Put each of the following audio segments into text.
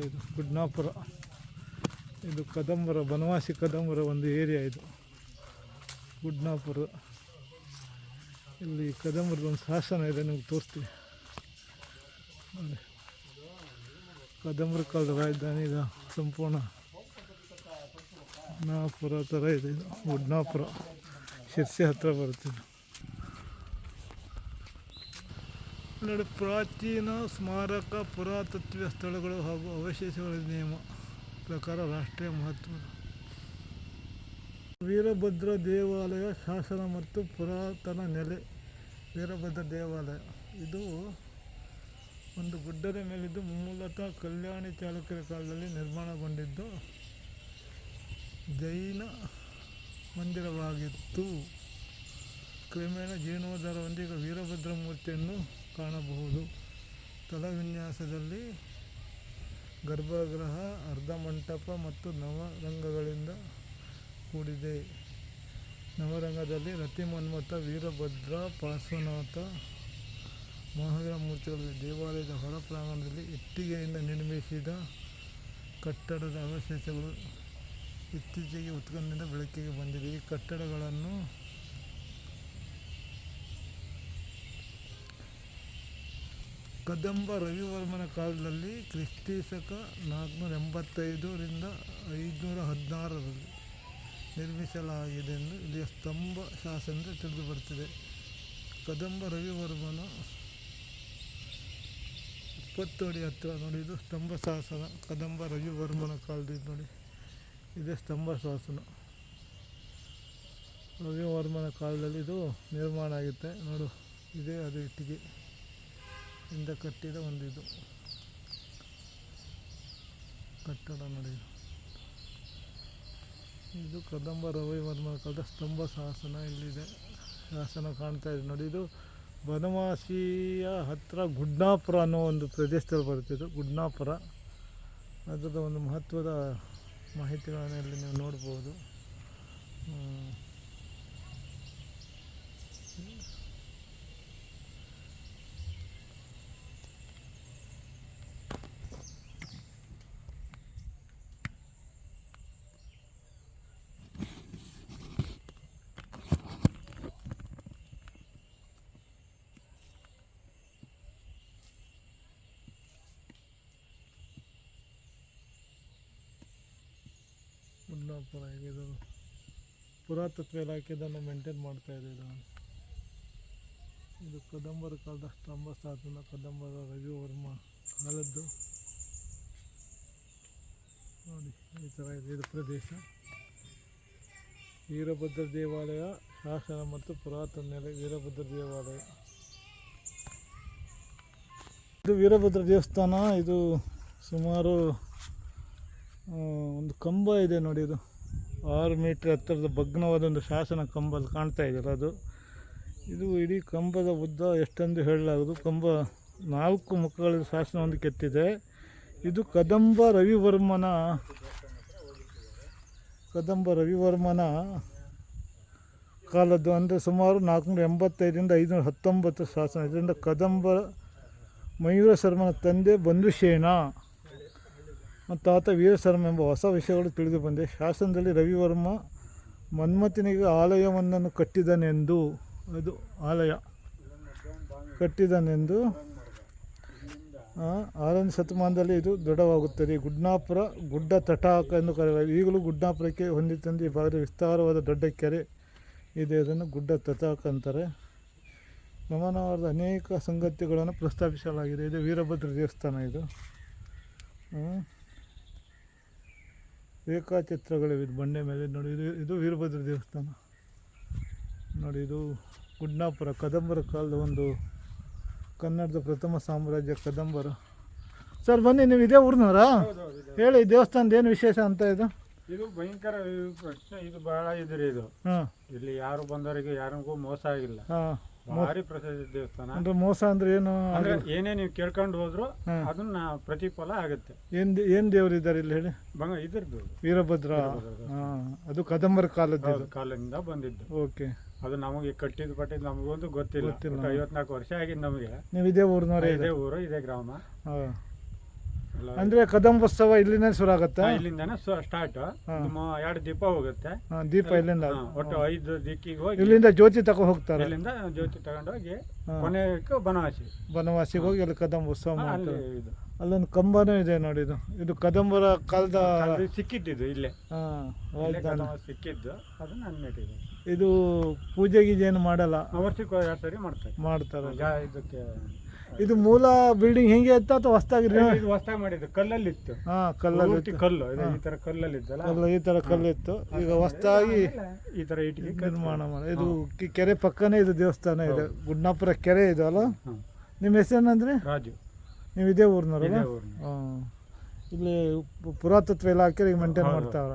ಇದು ಗುಡ್ನಾಪುರ. ಇದು ಕದಂಬರ, ಬನವಾಸಿ ಕದಂಬರ ಒಂದು ಏರಿಯಾ ಇದು ಗುಡ್ನಾಪುರ. ಇಲ್ಲಿ ಕದಂಬರದ ಒಂದು ಶಾಸನ ಇದೆ, ನಿಮ್ಗೆ ತೋರಿಸ್ತೀವಿ ನೋಡಿ. ಕದಂಬರ ಕಾಲದ ರಾಜಧಾನಿ ಇದು ಸಂಪೂರ್ಣ ಗುಡ್ನಾಪುರ ಥರ ಇದೆ. ಇದು ಗುಡ್ನಾಪುರ ಶಿರ್ಸಿ ಹತ್ತಿರ ಬರುತ್ತಿದೆ ನೋಡಿ. ಪ್ರಾಚೀನ ಸ್ಮಾರಕ, ಪುರಾತತ್ವ ಸ್ಥಳಗಳು ಹಾಗೂ ಅವಶೇಷಗಳ ನಿಯಮ ಪ್ರಕಾರ ರಾಷ್ಟ್ರೀಯ ಮಹತ್ವ. ವೀರಭದ್ರ ದೇವಾಲಯ ಶಾಸನ ಮತ್ತು ಪುರಾತನ ನೆಲೆ. ವೀರಭದ್ರ ದೇವಾಲಯ ಇದು ಒಂದು ಗುಡ್ಡದ ಮೇಲಿದ್ದು ಮೂಲತಃ ಕಲ್ಯಾಣಿ ಚಾಲುಕ್ಯರ ಕಾಲದಲ್ಲಿ ನಿರ್ಮಾಣಗೊಂಡಿದ್ದು ಜೈನ ಮಂದಿರವಾಗಿತ್ತು. ಕ್ರಮೇಣ ಜೀರ್ಣೋದ್ಧಾರಗೊಂಡು ವೀರಭದ್ರ ಮೂರ್ತಿಯನ್ನು ಕಾಣಬಹುದು. ತಳವಿನ್ಯಾಸದಲ್ಲಿ ಗರ್ಭಗೃಹ, ಅರ್ಧಮಂಟಪ ಮತ್ತು ನವರಂಗಗಳಿಂದ ಕೂಡಿದೆ. ನವರಂಗದಲ್ಲಿ ರತಿಮನ್ಮಥ, ವೀರಭದ್ರ, ಪಾರ್ಶ್ವನಾಥ, ಮಹಾವೀರ ಮೂರ್ತಿಗಳಿವೆ. ದೇವಾಲಯದ ಹೊರ ಪ್ರಾಂಗಣದಲ್ಲಿ ಇಟ್ಟಿಗೆಯಿಂದ ನಿರ್ಮಿಸಿದ ಕಟ್ಟಡದ ಅವಶೇಷಗಳು ಇತ್ತೀಚೆಗೆ ಉತ್ಖನನದಿಂದ ಬೆಳಕಿಗೆ ಬಂದಿದೆ. ಈ ಕಟ್ಟಡಗಳನ್ನು ಕದಂಬ ರವಿವರ್ಮನ ಕಾಲದಲ್ಲಿ ಕ್ರಿಸ್ತಿಶಕ 485 ರಿಂದ 516 ರಲ್ಲಿ ನಿರ್ಮಿಸಲಾಗಿದೆ ಎಂದು ಇಲ್ಲಿಯ ಸ್ತಂಭ ಶಾಸನದಿಂದ ತಿಳಿದುಬರುತ್ತಿದೆ. ಕದಂಬ ರವಿವರ್ಮನ 20 ಅಡಿ ಹತ್ತಿರ ನೋಡಿ. ಇದು ಸ್ತಂಭ ಶಾಸನ, ಕದಂಬ ರವಿವರ್ಮನ ಕಾಲದಿಂದ ನೋಡಿ. ಇದೇ ಸ್ತಂಭ ಶಾಸನ, ರವಿವರ್ಮನ ಕಾಲದಲ್ಲಿ ಇದು ನಿರ್ಮಾಣ ಆಗುತ್ತೆ ನೋಡು. ಇದೇ ಅದು ಇಟ್ಟಿಗೆ ಇಂದ ಕಟ್ಟಿದ ಒಂದು ಇದು ಕಟ್ಟಡ ನೋಡಿ. ಇದು ಕದಂಬ ರವಿವರ್ಮನ ಕಾಲದ ಸ್ತಂಭ ಶಾಸನ ಇಲ್ಲಿದೆ. ಶಾಸನ ಕಾಣ್ತಾ ಇದೆ ನೋಡಿ. ಇದು ಬನವಾಸಿಯ ಹತ್ತಿರ ಗುಡ್ನಾಪುರ ಅನ್ನೋ ಒಂದು ಪ್ರದೇಶದಲ್ಲಿ ಬರುತ್ತಿದ್ದು ಗುಡ್ನಾಪುರ. ಅದರ ಒಂದು ಮಹತ್ವದ ಮಾಹಿತಿಗಳನ್ನು ಇಲ್ಲಿ ನೀವು ನೋಡ್ಬೋದು. ಗುಡ್ನಾಪುರ ಇದು ಪುರಾತತ್ವ ಇಲಾಖೆ ಇದನ್ನು ಮೇಂಟೈನ್ ಮಾಡ್ತಾ ಇದೆ. ಇದು ಕದಂಬರ ಕಾಲದ ಸ್ತಂಭ ಶಾಸನ, ಕದಂಬರ ರವಿವರ್ಮ ಕಾಲದ್ದು ನೋಡಿ. ಈ ಥರ ಇದೆ ಇದು ಪ್ರದೇಶ. ವೀರಭದ್ರ ದೇವಾಲಯ ಶಾಸನ ಮತ್ತು ಪುರಾತನ ನೆಲೆ. ವೀರಭದ್ರ ದೇವಾಲಯ ಇದು ವೀರಭದ್ರ ದೇವಸ್ಥಾನ. ಇದು ಸುಮಾರು ಒಂದು ಕಂಬ ಇದೆ ನೋಡಿ. ಇದು 6 ಮೀಟರ್ ಎತ್ತರದ ಭಗ್ನವಾದ ಒಂದು ಶಾಸನ ಕಂಬ ಕಾಣ್ತಾ ಇದೆಯಲ್ಲ ಅದು. ಇದು ಇಡೀ ಕಂಬದ ಉದ್ದ ಎಷ್ಟೆಂದು ಹೇಳಲಾಗದು. ಕಂಬ 4 ಮುಖಗಳ ಶಾಸನ ಒಂದು ಕೆತ್ತಿದೆ. ಇದು ಕದಂಬ ರವಿವರ್ಮನ ಕಾಲದ್ದು, ಅಂದರೆ ಸುಮಾರು 485 ರಿಂದ 519 ಶಾಸನ. ಇದರಿಂದ ಕದಂಬ ಮಯೂರ ಶರ್ಮನ ತಂದೆ ಬಂಧುಶೇನ ಮತ್ತು ಆತ ವೀರಶರ್ಮ ಎಂಬ ಹೊಸ ವಿಷಯಗಳು ತಿಳಿದು ಬಂದಿದೆ. ಶಾಸನದಲ್ಲಿ ರವಿವರ್ಮ ಮನ್ಮಥನಿಗೆ ಆಲಯವೊಂದನ್ನು ಕಟ್ಟಿದನೆಂದು, ಅದು ಆಲಯ ಕಟ್ಟಿದನೆಂದು 6ನೇ ಶತಮಾನದಲ್ಲಿ ಇದು ದೃಢವಾಗುತ್ತದೆ. ಗುಡ್ನಾಪುರ ಗುಡ್ಡ ತಟಾಕ ಎಂದು ಕರೆಯಲಾಗಿದೆ. ಈಗಲೂ ಗುಡ್ನಾಪುರಕ್ಕೆ ಹೊಂದಿತಂದು ಈ ಭಾಗದ ವಿಸ್ತಾರವಾದ ದೊಡ್ಡ ಕೆರೆ ಇದೆ. ಅದನ್ನು ಗುಡ್ಡ ತಟಾಕ ಅಂತಾರೆ. ಗಮನಾರ್ಹದ ಅನೇಕ ಸಂಗತಿಗಳನ್ನು ಪ್ರಸ್ತಾಪಿಸಲಾಗಿದೆ. ಇದು ವೀರಭದ್ರ ದೇವಸ್ಥಾನ. ಇದು ರೇಖಾಚಿತ್ರಗಳಿವೆ ಇದು ಬಂಡೆ ಮೇಲೆ ನೋಡಿ. ಇದು ವೀರಭದ್ರ ದೇವಸ್ಥಾನ ನೋಡಿ. ಇದು ಗುಡ್ನಾಪುರ ಕದಂಬರ ಕಾಲದ ಒಂದು ಕನ್ನಡದ ಪ್ರಥಮ ಸಾಮ್ರಾಜ್ಯ ಕದಂಬರು. ಸರ್ ಬನ್ನಿ, ನೀವು ಇದೇ ಊರಿನವರಾ? ಹೇಳಿ ದೇವಸ್ಥಾನದ ಏನು ವಿಶೇಷ ಅಂತ ಇದು? ಇದು ಭಯಂಕರ ಪ್ರಶ್ನೆ. ಇದು ಬಹಳ ಇದ್ರಿ. ಇದು ಇಲ್ಲಿ ಯಾರು ಬಂದವರಿಗೆ ಯಾರಿಗೂ ಮೋಸ ಆಗಿಲ್ಲ. ಭಾರಿ ಪ್ರಸಿದ್ಧ ದೇವಸ್ಥಾನ. ಅಂದ್ರೆ ಮೋಸ ಅಂದ್ರೆ ಏನು? ಅಂದ್ರೆ ಏನೇ ನೀವು ಕೇಳ್ಕೊಂಡು ಹೋದ್ರು ಅದನ್ನ ಪ್ರತಿಫಲ ಆಗುತ್ತೆ. ಏನ್ ದೇವರಿದ್ದಾರೆ ಇಲ್ಲಿ ಹೇಳಿ? ಇದ್ರದ್ದು ವೀರಭದ್ರ. ಅದು ಕದಂಬರ ಕಾಲದಿಂದ ಬಂದಿದ್ದು. ಓಕೆ. ಅದು ನಮಗೆ ಕಟ್ಟಿದ್ದು ನಮಗೊಂದು ಗೊತ್ತಿಲ್ಲ. 54 ವರ್ಷ ಆಗಿದ್ದು ನಮಗೆ. ನೀವು ಇದೇ ಊರಿನವರೇ? ಇದೇ ಊರು, ಇದೇ ಗ್ರಾಮ. ಎಲ್ಲ ಅಂದರೆ ಕದಂಬೋತ್ಸವ ಇಲ್ಲಿಂದ ಶುರು ಆಗುತ್ತಾ? ಇಲ್ಲಿಂದಾನೆ ಸ್ಟಾರ್ಟ್. 2 ದೀಪ ಹೋಗುತ್ತೆ. ದೀಪ ಇಲ್ಲಿಂದ ಒಟ್ಟು 5 ದಿಕ್ಕಿಗೆ ಹೋಗಿ ಇಲ್ಲಿಂದ ಜ್ಯೋತಿ ತಗೋ ಹೋಗ್ತಾರೆ. ಇಲ್ಲಿಂದ ಜ್ಯೋತಿ ತಗೊಂಡೋಗಿ ಕೊನೆಗೆ ಬನವಾಸಿಗೆ ಹೋಗಿ ಅಲ್ಲಿ ಕದಂಬೋತ್ಸವ ಅಲ್ಲಿ ಮಾಡ್ತಾರೆ. ಇದು ಅಲ್ಲೊಂದು ಕಂಬನೂ ಇದೆ ನೋಡಿ, ಇದು ಕದಂಬರ ಕಾಲದ ಅದು ಸಿಕ್ಕಿದ್ದು ಇಲ್ಲೇ ರಾಜಧಾನಿ. ಕದಂಬ ಸಿಕ್ಕಿದ್ದು ಅದನ್ನ ನೆಟ್ಟಿದೆ. ಇದು ಪೂಜೆ ಗೀಜೆ ಏನು ಮಾಡಲ್ಲ, ವರ್ಷಕ್ಕೆ 2 ಸರಿ ಮಾಡ್ತಾರೆ. ಇದಕ್ಕೆ ಇದು ಮೂಲ ಬಿಲ್ಡಿಂಗ್ ಹೆಂಗೆ ಇತ್ತು ಅಥವಾ ಹೊಸದಾಗಿ? ಇದು ಹೊಸದಾಗಿ ಮಾಡಿದ್ದು ಕಲ್ಲಲ್ಲಿ ಇತ್ತು. ಕಲ್ಲಲ್ಲಿ ಕಲ್ಲು ಈ ತರ ಕಲ್ಲಲ್ಲಿ ಇತ್ತಲ್ಲ, ಈ ಥರ ಕಲ್ಲಿತ್ತು. ಈಗ ಹೊಸದಾಗಿ ಈ ತರ ಇಟ್ಟಿಗೆ ನಿರ್ಮಾಣ ಮಾಡಿ. ಇದು ಕೆರೆ ಪಕ್ಕನೇ ಇದು ದೇವಸ್ಥಾನ ಇದೆ, ಗುಡ್ನಾಪುರ ಕೆರೆ ಇದು ಅಲ್ಲ? ನಿಮ್ಮ ಹೆಸರೇನಂದ್ರೆ? ರಾಜು. ನೀವು ಇದೇ ಊರಿನವರಲ್ಲ? ಇದೇ ಊರಿನ. ಇಲ್ಲಿ ಪುರಾತತ್ವ ಇಲಾಖೆ ಈಗ ಮೇಂಟೈನ್ ಮಾಡ್ತಾವ್ರ?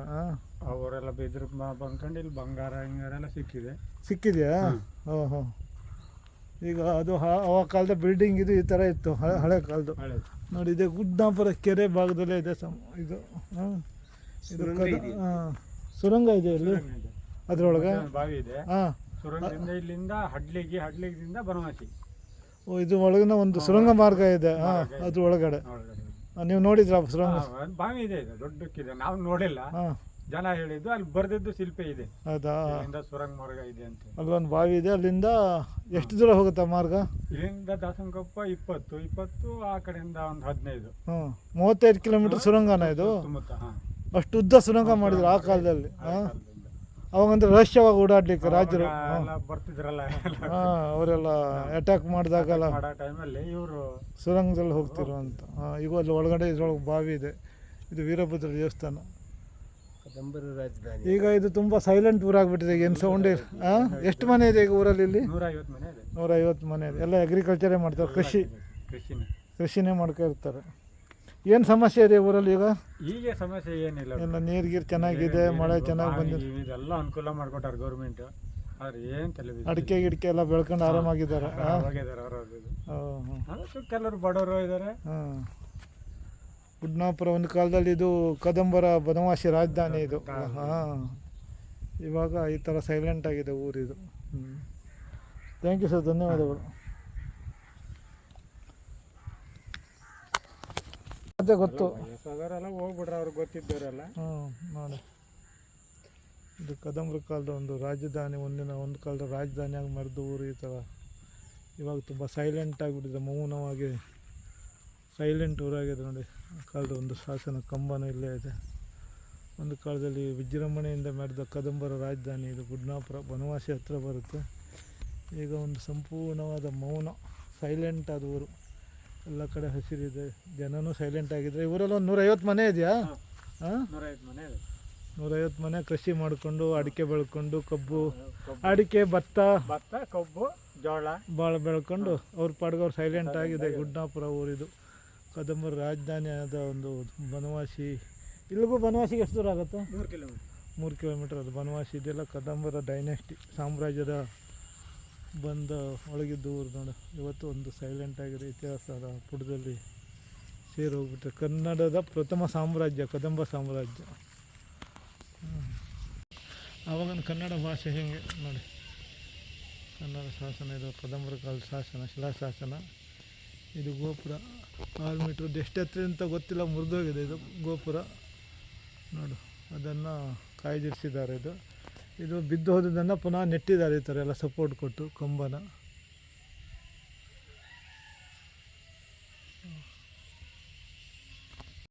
ಅವರೆಲ್ಲ ಇದ್ರ ಬಂದ್ಕೊಂಡು ಇಲ್ಲಿ ಬಂಗಾರ ಹಿಂಗಾರೆಲ್ಲ ಸಿಕ್ಕಿದೆಯಾ? ಓಹೋ. ಈಗ ಅದು ಆ ಕಾಲದ ಬಿಲ್ಡಿಂಗ್ ಇದು ಈ ಥರ ಇತ್ತು, ಹಳೆ ಕಾಲದ್ದು ನೋಡಿ. ಇದೆ ಗುಡ್ನಾಪುರ ಕೆರೆ ಭಾಗದಲ್ಲೇ ಇದೆ ಇದು. ಸುರಂಗ ಇದೆ ಇಲ್ಲಿ ಅದ್ರೊಳಗೆ. ಬಾವಿ ಇದೆ. ಸುರಂಗದಿಂದ ಇಲ್ಲಿಂದ ಹಡ್ಲಿಗಿಂದ ಬನವಾಸಿ. ಇದು ಒಳಗಿನ ಒಂದು ಸುರಂಗ ಮಾರ್ಗ ಇದೆ. ಅದ್ರ ಒಳಗಡೆ ನೀವು ನೋಡಿದ್ರ ಸುರಂಗ? ಬಾವಿ ಇದೆ, ದೊಡ್ಡಕ್ಕಿದೆ. ನಾವು ನೋಡಿಲ್ಲ, ಜನ ಹೇಳಿದ್ದು. ಅಲ್ಲಿ ಬರ್ದಿದ್ದು ಶಿಲ್ಪೆ ಇದೆ. ಹೌದಾ? ಸುರಂಗ ಮಾರ್ಗ ಇದೆ ಅಂತ. ಅಲ್ಲೊಂದು ಬಾವಿ ಇದೆ. ಅಲ್ಲಿಂದ ಎಷ್ಟು ದೂರ ಹೋಗುತ್ತಾ ಮಾರ್ಗ? ಇಲ್ಲಿಂದ ದಾಸನಕೊಪ್ಪ 20 ಆ ಕಡೆಯಿಂದ ಒಂದು 15. 35 ಕಿಲೋಮೀಟರ್ ಸುರಂಗನ ಇದು? ಅಷ್ಟು ಉದ್ದ ಸುರಂಗ ಮಾಡಿದ್ರು ಆ ಕಾಲದಲ್ಲಿ. ಅವಾಗಂದ್ರೆ ರಹಸ್ಯವಾಗಿ ಓಡಾಡ್ಲಿಕ್ಕೆ ರಾಜರು ಬರ್ತಿದ್ರಲ್ಲ, ಅವರೆಲ್ಲ ಅಟ್ಯಾಕ್ ಮಾಡಿದಾಗಲ್ಲ ಟೈಮಲ್ಲಿ ಇವರು ಸುರಂಗದಲ್ಲಿ ಹೋಗ್ತಿರು ಅಂತ. ಈಗ ಅಲ್ಲಿ ಒಳಗಡೆ ಇದ್ರೊಳಗೆ ಬಾವಿ ಇದೆ. ಇದು ವೀರಭದ್ರ ದೇವಸ್ಥಾನ. ಈಗ ಇದು ತುಂಬ ಸೈಲೆಂಟ್ ಊರಾಗ್ಬಿಟ್ಟಿದೆ, ಏನು ಸೌಂಡ್ ಇಲ್ಲ. ಎಷ್ಟು ಮನೆ ಇದೆ ಈಗ ಊರಲ್ಲಿ? ಇಲ್ಲಿ 150 ಮನೆ ಇದೆ. ಎಲ್ಲ ಅಗ್ರಿಕಲ್ಚರೇ ಮಾಡ್ತಾರೆ, ಕೃಷಿನೇ ಮಾಡ್ಕೊಂಡಿರ್ತಾರೆ. ಏನು ಸಮಸ್ಯೆ ಇದೆ ಊರಲ್ಲಿ ಈಗ? ಸಮಸ್ಯೆ ಏನಿಲ್ಲ, ಎಲ್ಲ ನೀರು ಗೀರು ಚೆನ್ನಾಗಿದೆ, ಮಳೆ ಚೆನ್ನಾಗಿ ಬಂದಿದೆ, ಇದೆಲ್ಲ ಅನುಕೂಲ ಮಾಡ್ಕೊಟ್ಟಾರೆ ಗೌರ್ಮೆಂಟ್. ಅಡಿಕೆ ಗಿಡಕೆ ಎಲ್ಲ ಬೆಳ್ಕೊಂಡು ಆರಾಮಾಗಿದ್ದಾರೆ. ಕೆಲವರು ಬಡವರು ಇದ್ದಾರೆ. ಗುಡ್ನಾಪುರ ಒಂದು ಕಾಲದಲ್ಲಿ ಇದು ಕದಂಬರ ಬನವಾಸಿ ರಾಜಧಾನಿ ಇದು. ಇವಾಗ ಈ ಥರ ಸೈಲೆಂಟ್ ಆಗಿದೆ ಊರಿದು. ಥ್ಯಾಂಕ್ ಯು ಸರ್, ಧನ್ಯವಾದಗಳು. ಅದೇ ಗೊತ್ತು, ಹೋಗ್ಬಿಟ್ರೆ ಅವ್ರಿಗೆ ಗೊತ್ತಿದ್ದವರೆಲ್ಲ. ನೋಡಿ, ಇದು ಕದಂಬರ ಕಾಲದ ಒಂದು ರಾಜಧಾನಿ, ಒಂದು ಕಾಲದ ರಾಜಧಾನಿಯಾಗಿ ಮೆರೆದು ಊರು ಈ ಥರ. ಇವಾಗ ತುಂಬ ಸೈಲೆಂಟ್ ಆಗಿಬಿಟ್ಟಿದೆ, ಮೌನವಾಗಿ ಸೈಲೆಂಟ್ ಊರಾಗಿದೆ ನೋಡಿ. ಆ ಕಾಲದ ಒಂದು ಶಾಸನ ಕಂಬನೂ ಇಲ್ಲೇ ಇದೆ. ಒಂದು ಕಾಲದಲ್ಲಿ ವಿಜೃಂಭಣೆಯಿಂದ ಮೆರೆದ ಕದಂಬರ ರಾಜಧಾನಿ ಇದು ಗುಡ್ನಾಪುರ, ಬನವಾಸಿ ಹತ್ರ ಬರುತ್ತೆ. ಈಗ ಒಂದು ಸಂಪೂರ್ಣವಾದ ಮೌನ, ಸೈಲೆಂಟ್ ಆದ ಊರು. ಎಲ್ಲ ಕಡೆ ಹಸಿರಿದೆ, ಜನನೂ ಸೈಲೆಂಟ್ ಆಗಿದ್ರೆ. ಇವರೆಲ್ಲ ಒಂದು 150 ಮನೆ ಇದೆಯಾ? 150 ಮನೆ ಕೃಷಿ ಮಾಡಿಕೊಂಡು ಅಡಿಕೆ ಬೆಳ್ಕೊಂಡು, ಅಡಿಕೆ, ಭತ್ತ, ಕಬ್ಬು, ಜೋಳ ಭಾಳ ಬೆಳ್ಕೊಂಡು ಅವ್ರ ಪಾಡ್ಗೆ ಅವ್ರು ಸೈಲೆಂಟ್ ಆಗಿದೆ. ಗುಡ್ನಾಪುರ ಊರಿದು ಕದಂಬರ ರಾಜಧಾನಿ ಆದ ಒಂದು ಬನವಾಸಿ. ಇಲ್ಲಿಗೂ ಬನವಾಸಿಗೆ ಎಷ್ಟು ದೂರ ಆಗುತ್ತೆ? 3 ಕಿಲೋಮೀಟರ್ ಅದು ಬನವಾಸಿ. ಇದೆಲ್ಲ ಕದಂಬರ ಡೈನೆಸ್ಟಿ ಸಾಮ್ರಾಜ್ಯದ ಬಂದ ಒಳಗಿದ್ದು ಊರು ನೋಡಿ. ಇವತ್ತು ಒಂದು ಸೈಲೆಂಟ್ ಆಗಿದೆ, ಇತಿಹಾಸದ ಪುಟದಲ್ಲಿ ಸೇರಿ ಹೋಗ್ಬಿಟ್ರೆ. ಕನ್ನಡದ ಪ್ರಥಮ ಸಾಮ್ರಾಜ್ಯ ಕದಂಬ ಸಾಮ್ರಾಜ್ಯ. ಆವಾಗ ಕನ್ನಡ ಭಾಷೆ ಹೇಗೆ ನೋಡಿ. ಕನ್ನಡ ಶಾಸನ ಇದು ಕದಂಬರ ಕಾಲದ ಶಾಸನ, ಶಿಲಾಶಾಸನ. ಇದು ಗೋಪುರ 6 ಮೀಟ್ರದ್ದು, ಎಷ್ಟು ಎತ್ತರ ಅಂತ ಗೊತ್ತಿಲ್ಲ, ಮುರಿದೋಗಿದೆ ಇದು ಗೋಪುರ ನೋಡು. ಅದನ್ನು ಕಾಯ್ದಿರಿಸಿದ್ದಾರೆ. ಇದು ಬಿದ್ದು ಹೋದದನ್ನು ಪುನಃ ನೆಟ್ಟಿದ್ದಾರೆ ಈ ಥರ ಎಲ್ಲ ಸಪೋರ್ಟ್ ಕೊಟ್ಟು ಕಂಬನ.